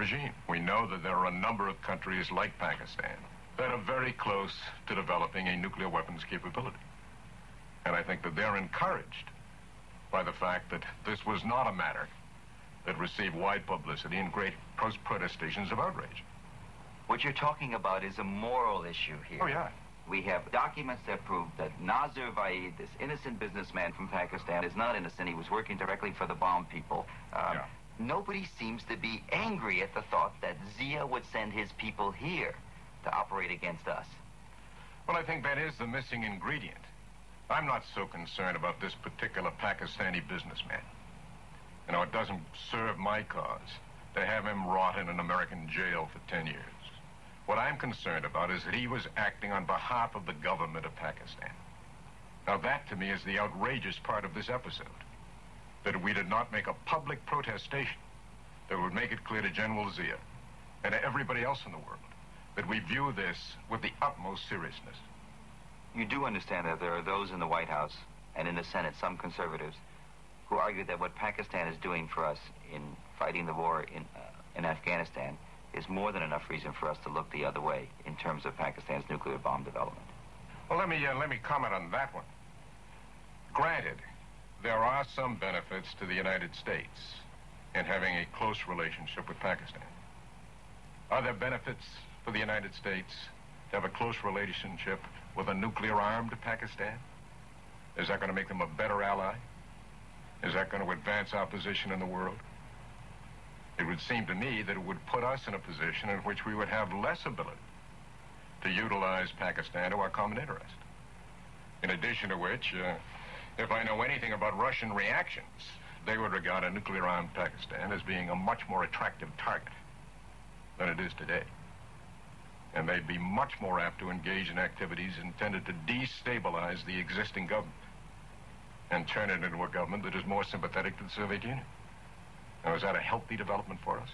regime. We know that there are a number of countries like Pakistan that are very close to developing a nuclear weapons capability. And I think that they're encouraged by the fact that this was not a matter that received wide publicity and great protestations of outrage. What you're talking about is a moral issue here. Oh, yeah. We have documents that prove that NAZIR VAID, this innocent businessman from Pakistan, is not innocent. He was working directly for the bomb people. Nobody seems to be angry at the thought that Zia would send his people here to operate against us. Well, I think that is the missing ingredient. I'm not so concerned about this particular Pakistani businessman. You know, it doesn't serve my cause to have him rot in an American jail for 10 years. What I'm concerned about is that he was acting on behalf of the government of Pakistan. Now, that to me is the outrageous part of this episode, that we did not make a public protestation that would make it clear to General Zia and to everybody else in the world that we view this with the utmost seriousness. You do understand that there are those in the White House and in the Senate, some conservatives, who argue that what Pakistan is doing for us in fighting the war in Afghanistan is more than enough reason for us to look the other way in terms of Pakistan's nuclear bomb development. Well, let me comment on that one. Granted, there are some benefits to the United States in having a close relationship with Pakistan. Are there benefits for the United States to have a close relationship with a nuclear-armed Pakistan? Is that going to make them a better ally? Is that going to advance our position in the world? It would seem to me that it would put us in a position in which we would have less ability to utilize Pakistan to our common interest. In addition to which, if I know anything about Russian reactions, they would regard a nuclear-armed Pakistan as being a much more attractive target than it is today. And they'd be much more apt to engage in activities intended to destabilize the existing government and turn it into a government that is more sympathetic to the Soviet Union. Now, is that a healthy development for us?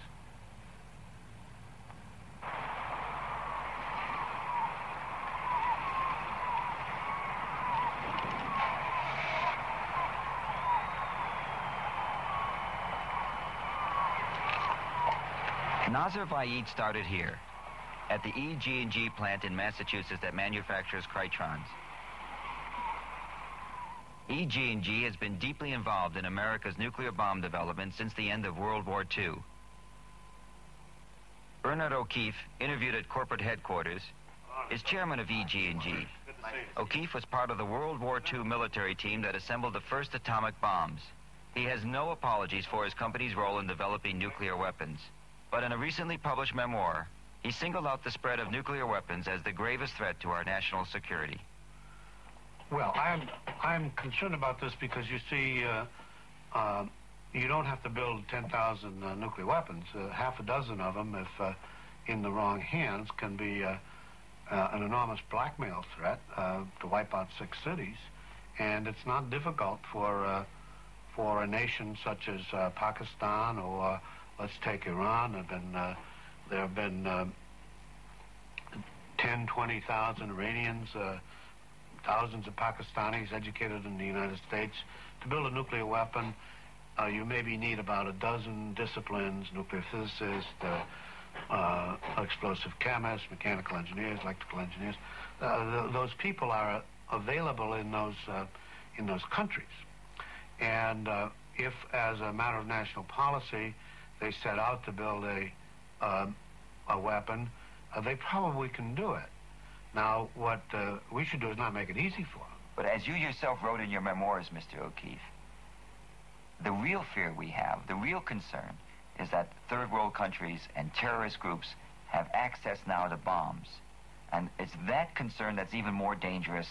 NAZIR VAID started here, at the EG&G plant in Massachusetts that manufactures Krytrons. EG&G has been deeply involved in America's nuclear bomb development since the end of World War II. Bernard O'Keefe, interviewed at corporate headquarters, is chairman of EG&G. O'Keefe was part of the World War II military team that assembled the first atomic bombs. He has no apologies for his company's role in developing nuclear weapons. But in a recently published memoir, he singled out the spread of nuclear weapons as the gravest threat to our national security. Well, I'm concerned about this because you see, you don't have to build 10,000 nuclear weapons. Half a dozen of them, if in the wrong hands, can be an enormous blackmail threat to wipe out 6 cities. And it's not difficult for a nation such as Pakistan or let's take Iran. There have been 10, 20,000 Iranians, thousands of Pakistanis educated in the United States. To build a nuclear weapon, you maybe need about a dozen disciplines: nuclear physicists, explosive chemists, mechanical engineers, electrical engineers. Those people are available in those countries. And if, as a matter of national policy, they set out to build a weapon, they probably can do it. Now, what we should do is not make it easy for them. But as you yourself wrote in your memoirs, Mr. O'Keefe, the real fear we have, the real concern, is that third world countries and terrorist groups have access now to bombs. And it's that concern that's even more dangerous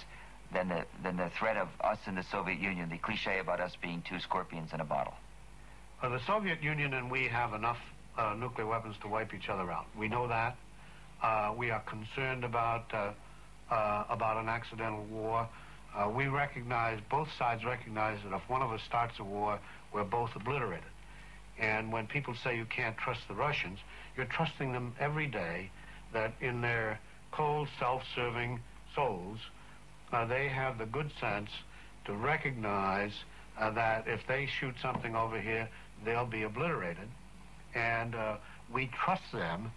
than the threat of us in the Soviet Union, the cliche about us being 2 scorpions in a bottle. The Soviet Union and we have enough nuclear weapons to wipe each other out. We know that. We are concerned about an accidental war. We recognize, both sides recognize, that if one of us starts a war, we're both obliterated. And when people say you can't trust the Russians, you're trusting them every day that in their cold, self-serving souls, they have the good sense to recognize that if they shoot something over here, they'll be obliterated. And we trust them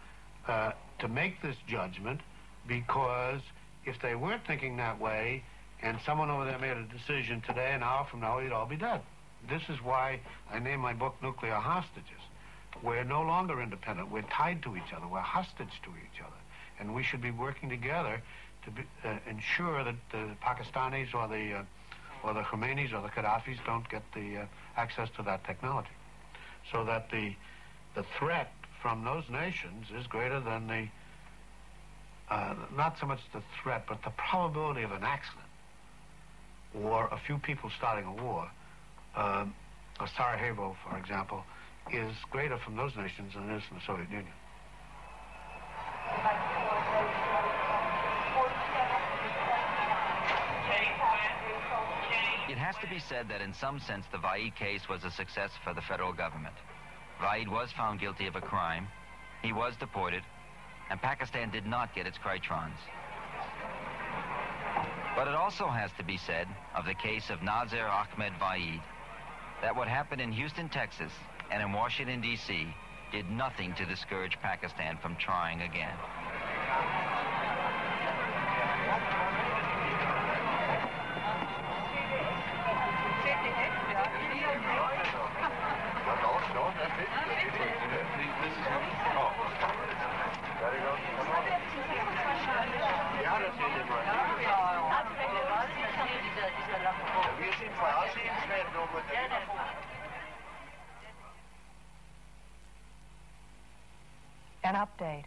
to make this judgment, because if they weren't thinking that way and someone over there made a decision today, an hour from now, we'd all be dead. This is why I named my book Nuclear Hostages. We're no longer independent. We're tied to each other. We're hostage to each other. And we should be working together to ensure that the Pakistanis or the Khomeinis or the Gaddafis don't get the access to that technology. So that the threat from those nations is greater than the, not so much the threat, but the probability of an accident or a few people starting a war. Sarajevo, for example, is greater from those nations than it is from the Soviet Union. It has to be said that in some sense the VAID case was a success for the federal government. VAID was found guilty of a crime, he was deported, and Pakistan did not get its Krytrons. But it also has to be said of the case of NAZIR AHMED VAID that what happened in Houston, Texas, and in Washington, D.C. did nothing to discourage Pakistan from trying again. An update.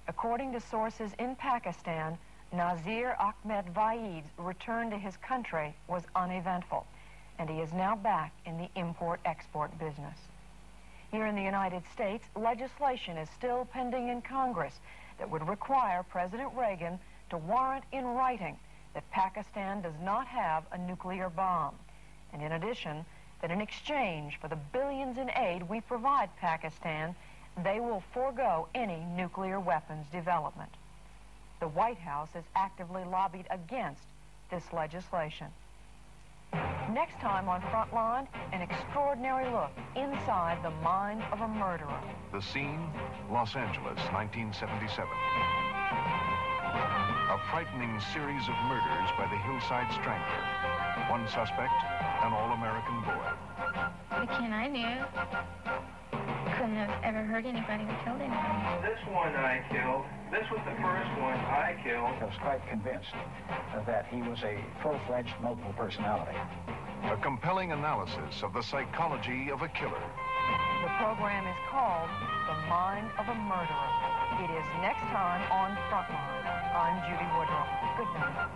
According to sources in Pakistan, NAZIR AHMED VAID's return to his country was uneventful, and he is now back in the import-export business. Here in the United States, legislation is still pending in Congress that would require President Reagan to warrant in writing that Pakistan does not have a nuclear bomb, and in addition, that in exchange for the billions in aid we provide Pakistan, they will forego any nuclear weapons development. The White House has actively lobbied against this legislation. Next time on Frontline, an extraordinary look inside the mind of a murderer. The scene, Los Angeles, 1977. A frightening series of murders by the Hillside Strangler. One suspect, an all-American boy. The kid I knew couldn't have ever hurt anybody or killed anybody. This one I killed. This was the first one I killed. I was quite convinced that he was a full-fledged multiple personality. A compelling analysis of the psychology of a killer. The program is called The Mind of a Murderer. It is next time on Frontline. I'm Judy Woodruff. Good night.